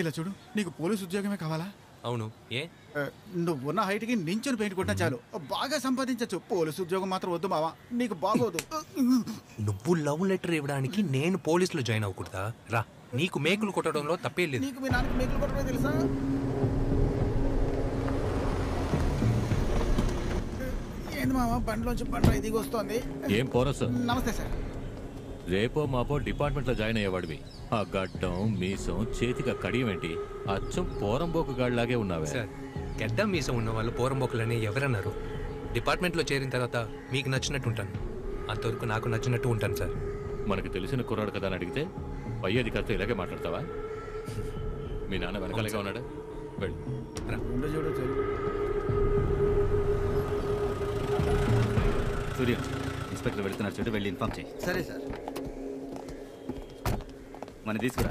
ఇలా చూడు, నీకు పోలీస్ ఉద్యోగమే కావాలా? అవును. ఏ? నువ్వున్న హైట్కి నించుని పెయింట్ కొట్టినా చాలు, బాగా సంపాదించచ్చు. పోలీసు ఉద్యోగం మాత్రం వద్దు మావా, నీకు బాగోదు. నువ్వు లవ్ లెటర్ ఇవ్వడానికి నేను పోలీసులో జాయిన్ అవ్వకూడదా? రా, నీకు మేకులు కొట్టడంలో తప్పే లేదు. నీకు మీ నాన్నకి మేకులు కొట్టడమే తెలుసా? ఏంది మావా, బండిలోంచి బండ్రా దిగి వస్తోంది. ఏం పోరసు? నమస్తే సార్. రేపో మాపో డిపార్ట్మెంట్లో జాయిన్ అయ్యేవాడివి. ఆ గడ్డం మీసం చేతిగా కడియం ఏంటి? అచ్చం పోరంబోకు గాడిలాగే ఉన్నావే. సార్, గడ్డం మీసం ఉన్న వాళ్ళు పోరంబోకులని ఎవరన్నారు? డిపార్ట్మెంట్లో చేరిన తర్వాత మీకు నచ్చినట్టు ఉంటాను, అంతవరకు నాకు నచ్చినట్టు ఉంటాను సార్. మనకు తెలిసిన కుర్రాడు కదా అని అడిగితే పై అధికారితో ఇలాగే మాట్లాడతావా? మీ నాన్న వెనకాలగా ఉన్నాడా? వెళ్ళు. సూర్య, ఇన్స్పెక్టర్ వెళ్తున్నారు చూడు, వెళ్ళి ఇన్ఫార్మ్ చేయి. సరే సార్. మన తీసుకురా.